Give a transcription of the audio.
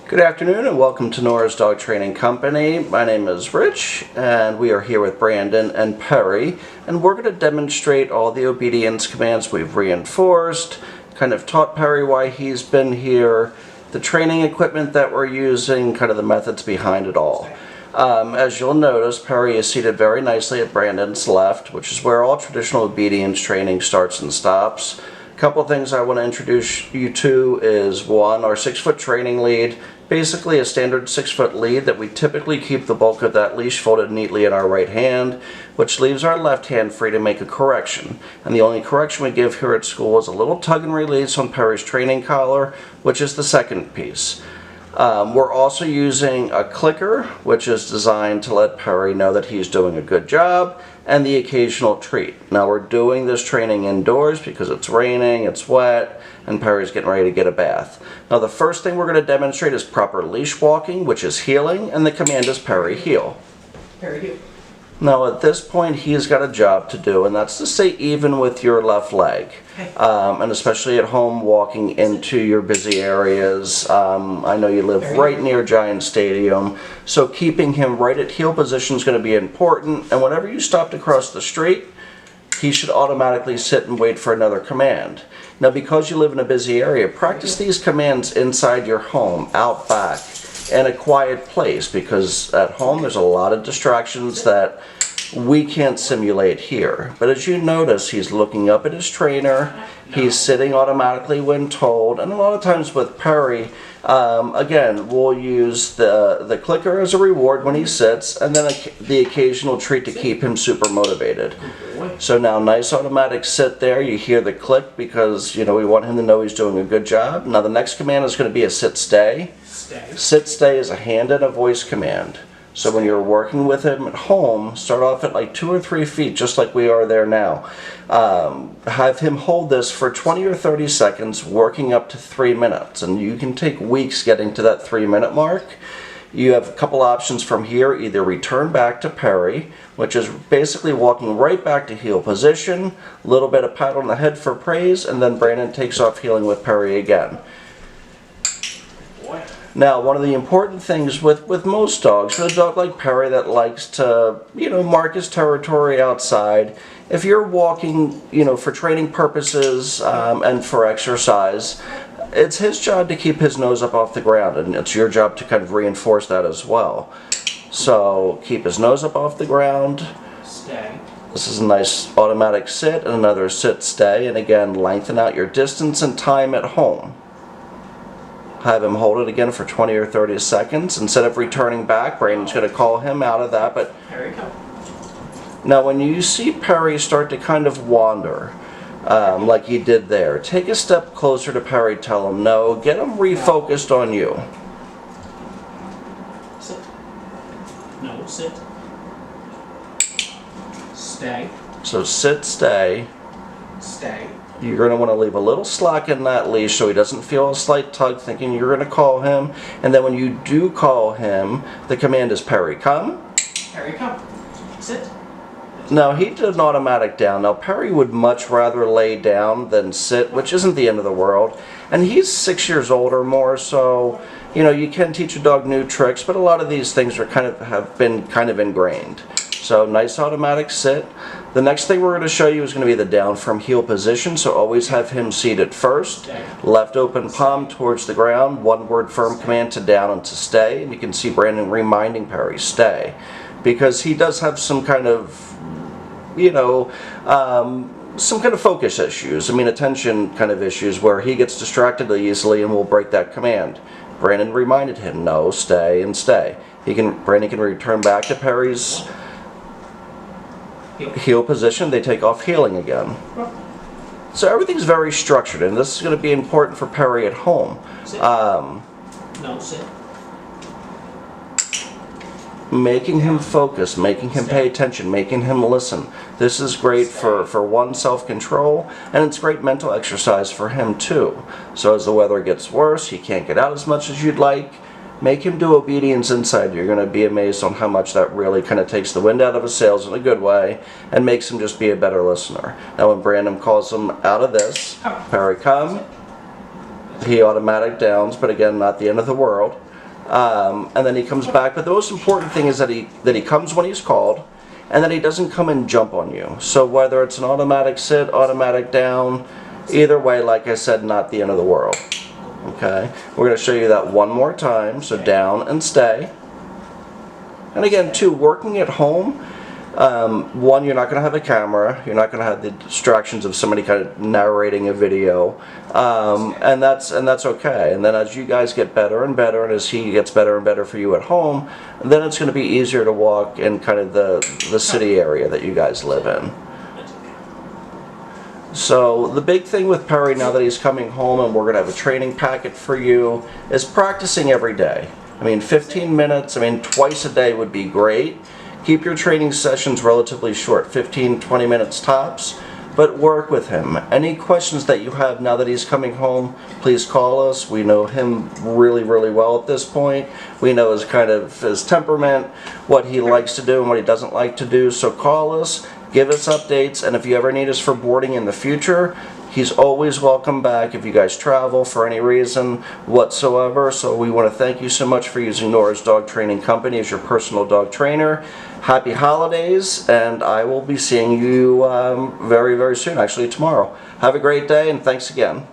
Good afternoon and welcome to Nora's Dog Training Company. My name is Rich and we are here with Brandon and Perry, and we're going to demonstrate all the obedience commands we've reinforced, kind of taught Perry why he's been here, the training equipment that we're using, kind of the methods behind it all. As you'll notice, Perry is seated very nicely at Brandon's left, which is where all traditional obedience training starts and stops. A couple of things I want to introduce you to is one, our 6-foot training lead. Basically a standard 6-foot lead that we typically keep the bulk of that leash folded neatly in our right hand, which leaves our left hand free to make a correction. And the only correction we give here at school is a little tug and release on Perry's training collar, which is the second piece. We're also using a clicker, which is designed to let Perry know that he's doing a good job, and the occasional treat. Now we're doing this training indoors because it's raining, it's wet, and Perry's getting ready to get a bath. Now the first thing we're going to demonstrate is proper leash walking, which is heeling, and the command is Perry heel. Perry heel. Now at this point he's got a job to do, and that's to stay even with your left leg. Okay. And especially at home walking into your busy areas. I know you live right near Giant Stadium, so keeping him right at heel position is going to be important, and whenever you stop to cross the street, he should automatically sit and wait for another command. Now because you live in a busy area, practice these commands inside your home, out back, in a quiet place, because at home there's a lot of distractions that we can't simulate here. But as you notice, he's looking up at his trainer, he's sitting automatically when told, and a lot of times with Perry, again, we'll use the clicker as a reward when he sits, and then the occasional treat to keep him super motivated. So now, nice automatic sit there. You hear the click because, you know, we want him to know he's doing a good job. Now the next command is going to be a sit stay. Sit stay is a hand and a voice command. So when you're working with him at home, start off at like 2 or 3 feet, just like we are there now. Have him hold this for 20 or 30 seconds, working up to 3 minutes. And you can take weeks getting to that 3-minute mark. You have a couple options from here. Either return back to Perry, which is basically walking right back to heel position, a little bit of pat on the head for praise, and then Brandon takes off heeling with Perry again. Now, one of the important things with most dogs, for a dog like Perry that likes to, mark his territory outside, if you're walking, for training purposes and for exercise, it's his job to keep his nose up off the ground, and it's your job to kind of reinforce that as well. So, keep his nose up off the ground. Stay. This is a nice automatic sit and another sit stay, and again, lengthen out your distance and time at home. Have him hold it again for 20 or 30 seconds. Instead of returning back, Brandon's going to call him out of that. But Perry come. now when you see Perry start to kind of wander, like he did there, take a step closer to Perry, tell him no, get him refocused on you. Sit. No, sit. Stay. So sit, stay. Stay. You're going to want to leave a little slack in that leash so he doesn't feel a slight tug thinking you're going to call him. And then when you do call him, the command is Perry, come. Perry come. Sit. Now he did an automatic down. Now Perry would much rather lay down than sit, which isn't the end of the world. And he's 6 years old or more, so you can teach a dog new tricks, but a lot of these things have been kind of ingrained. So nice automatic sit. The next thing we're going to show you is going to be the down from heel position, so always have him seated first. Left open palm towards the ground, one word firm command to down and to stay. And you can see Brandon reminding Perry, stay. Because he does have some kind of, some kind of focus issues. Attention kind of issues where he gets distracted easily and will break that command. Brandon reminded him, no, stay and stay. Brandon can return back to Perry's heel position. They take off heeling again. So everything's very structured, and this is going to be important for Perry at home. Sit. No, sit. Making him focus, making him pay attention, making him listen. This is great for one, self-control, and it's great mental exercise for him too. So as the weather gets worse, he can't get out as much as you'd like, make him do obedience inside. You're going to be amazed on how much that really kind of takes the wind out of his sails in a good way and makes him just be a better listener. Now when Brandon calls him out of this, Perry come, he automatic downs, but again, not the end of the world. and then he comes back. But the most important thing is that he comes when he's called, and that he doesn't come and jump on you. So whether it's an automatic sit, automatic down, either way, like I said, not the end of the world. Okay, we're going to show you that one more time. So down and stay. And again, too, working at home, one, you're not going to have a camera. You're not going to have the distractions of somebody kind of narrating a video, and that's okay. And then as you guys get better and better, and as he gets better and better for you at home, then it's going to be easier to walk in kind of the city area that you guys live in. So the big thing with Perry, now that he's coming home and we're going to have a training packet for you, is practicing every day. I mean, 15 minutes, I mean, twice a day would be great. Keep your training sessions relatively short, 15, 20 minutes tops, but work with him. Any questions that you have now that he's coming home, please call us. We know him really, really well at this point. We know his temperament, what he likes to do and what he doesn't like to do. So call us, give us updates, and if you ever need us for boarding in the future, he's always welcome back if you guys travel for any reason whatsoever. So we want to thank you so much for using Nora's Dog Training Company as your personal dog trainer. Happy holidays, and I will be seeing you very, very soon, actually tomorrow. Have a great day, and thanks again.